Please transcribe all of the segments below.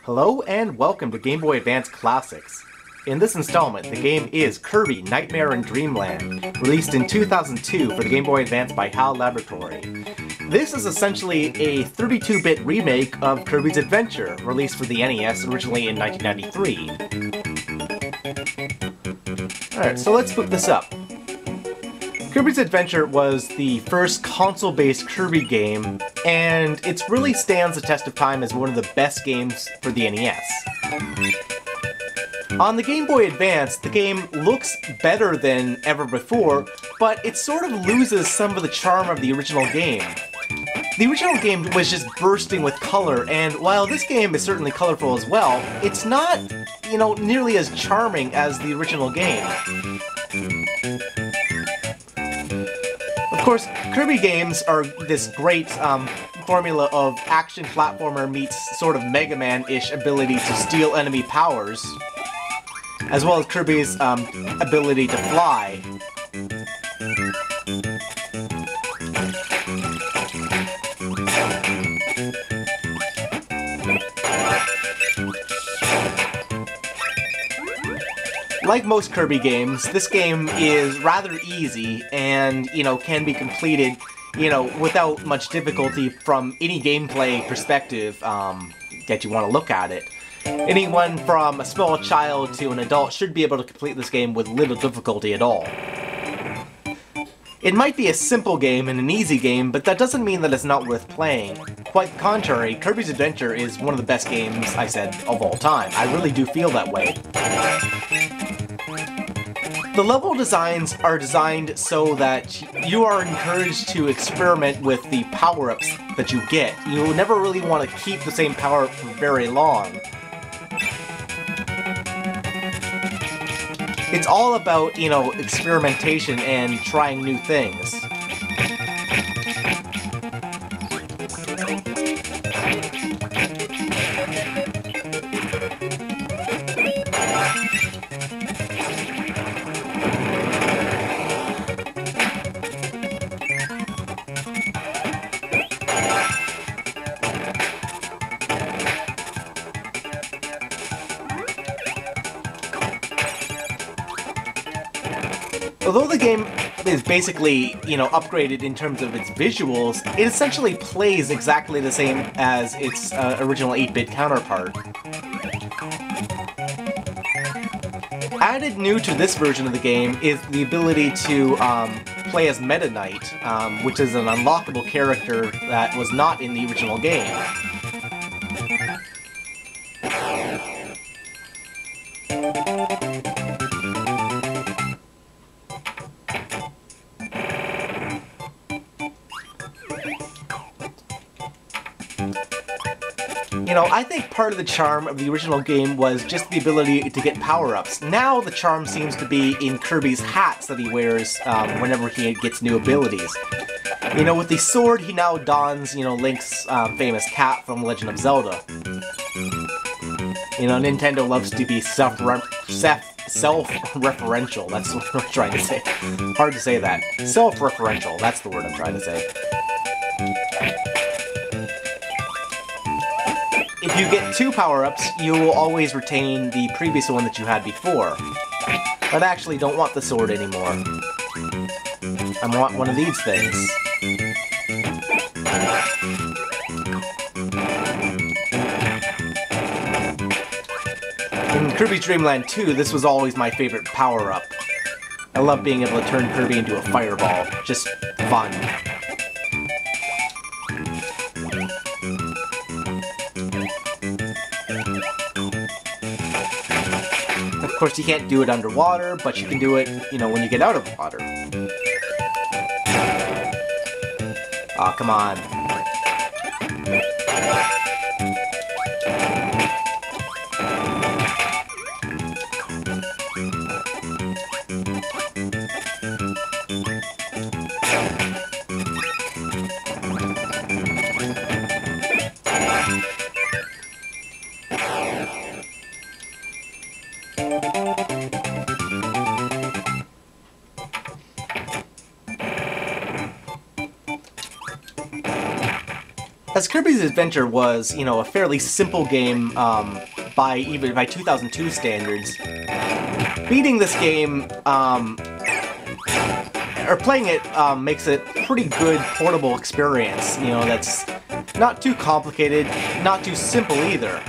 Hello and welcome to Game Boy Advance Classics. In this installment, the game is Kirby Nightmare in Dreamland, released in 2002 for the Game Boy Advance by HAL Laboratory. This is essentially a 32-bit remake of Kirby's Adventure, released for the NES originally in 1993. Alright, so let's boot this up. Kirby's Adventure was the first console-based Kirby game, and it really stands the test of time as one of the best games for the NES. On the Game Boy Advance, the game looks better than ever before, but it sort of loses some of the charm of the original game. The original game was just bursting with color, and while this game is certainly colorful as well, it's not, nearly as charming as the original game. Of course, Kirby games are this great formula of action platformer meets sort of Mega Man-ish ability to steal enemy powers, as well as Kirby's ability to fly. Like most Kirby games, this game is rather easy and, can be completed, without much difficulty from any gameplay perspective that you want to look at it. Anyone from a small child to an adult should be able to complete this game with little difficulty at all. It might be a simple game and an easy game, but that doesn't mean that it's not worth playing. Quite the contrary, Kirby's Adventure is one of the best games, I said, of all time. I really do feel that way. The level designs are designed so that you are encouraged to experiment with the power-ups that you get. You'll never really want to keep the same power-up for very long. It's all about, experimentation and trying new things. Although the game is basically, upgraded in terms of its visuals, it essentially plays exactly the same as its original 8-bit counterpart. Added new to this version of the game is the ability to play as Meta Knight, which is an unlockable character that was not in the original game. I think part of the charm of the original game was just the ability to get power-ups. Now the charm seems to be in Kirby's hats that he wears whenever he gets new abilities. With the sword, he now dons, Link's famous cap from Legend of Zelda. Nintendo loves to be self-referential. That's what I'm trying to say. Hard to say that. Self-referential, that's the word I'm trying to say. If you get 2 power-ups, you will always retain the previous one that you had before. But I actually don't want the sword anymore. I want one of these things. In Kirby's Dreamland 2, this was always my favorite power-up. I love being able to turn Kirby into a fireball. Just fun. Of course, you can't do it underwater, but you can do it, when you get out of the water. Aw, come on. As Kirby's Adventure was, you know, a fairly simple game by 2002 standards, beating this game, or playing it, makes it a pretty good portable experience, you know, that's not too complicated, not too simple either.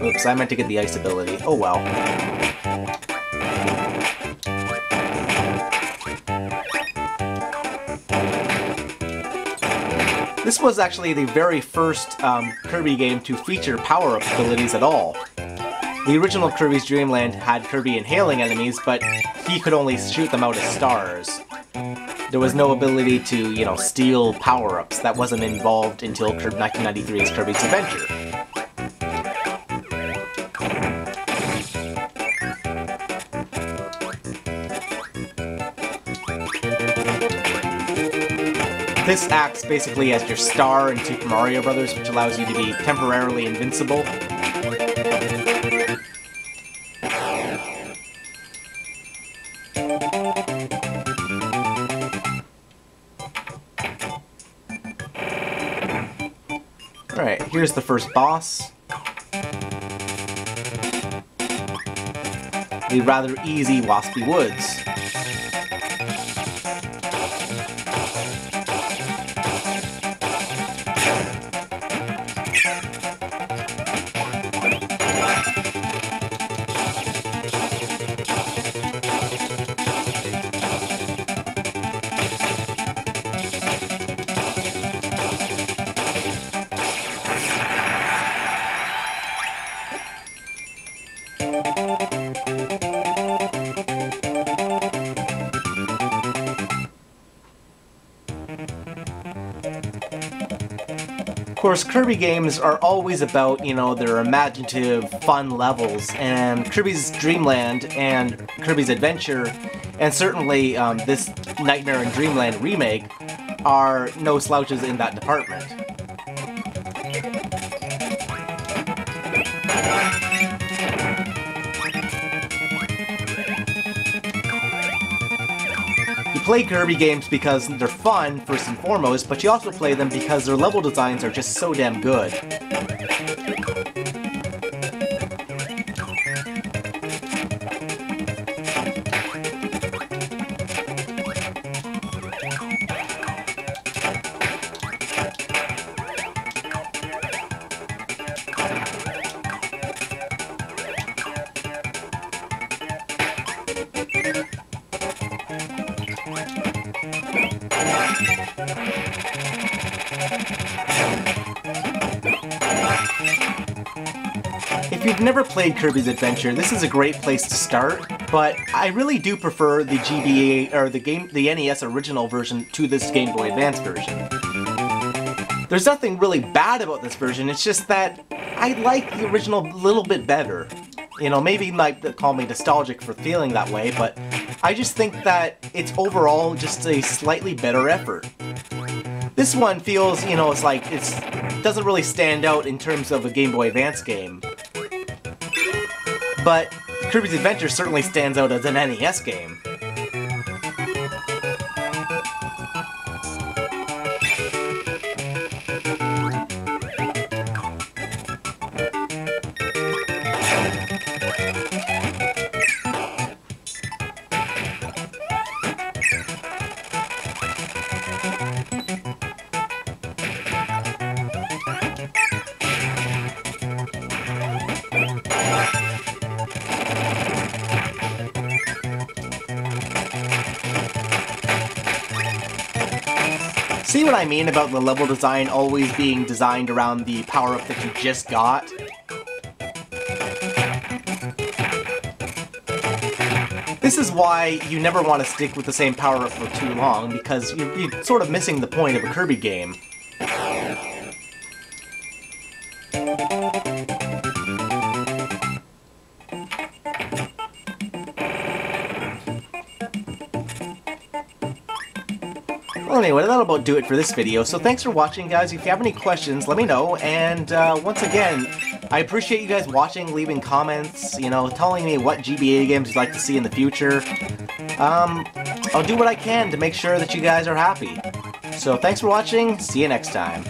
Oops, I meant to get the ice ability. Oh well. This was actually the very first Kirby game to feature power-up abilities at all. The original Kirby's Dreamland had Kirby inhaling enemies, but he could only shoot them out as stars. There was no ability to, you know, steal power-ups. That wasn't involved until 1993's Kirby's Adventure. This acts basically as your star in Super Mario Bros., which allows you to be temporarily invincible. Alright, here's the first boss. The rather easy Waspy Woods. Of course, Kirby games are always about, you know, their imaginative, fun levels, and Kirby's Dreamland and Kirby's Adventure, and certainly this Nightmare in Dreamland remake, are no slouches in that department. You play Kirby games because they're fun, first and foremost, but you also play them because their level designs are just so damn good. If you've never played Kirby's Adventure, this is a great place to start, but I really do prefer the GBA, or the NES original version to this Game Boy Advance version. There's nothing really bad about this version, it's just that I like the original a little bit better. You know, maybe you might call me nostalgic for feeling that way, but I just think that it's overall just a slightly better effort. This one feels, you know, it's like it doesn't really stand out in terms of a Game Boy Advance game. But Kirby's Adventure certainly stands out as an NES game. See what I mean about the level design always being designed around the power-up that you just got? This is why you never want to stick with the same power-up for too long, because you're sort of missing the point of a Kirby game. Well, anyway, that'll about do it for this video, so thanks for watching, guys. If you have any questions, let me know, and once again, I appreciate you guys watching, leaving comments, you know, telling me what GBA games you'd like to see in the future. I'll do what I can to make sure that you guys are happy. So thanks for watching, see you next time.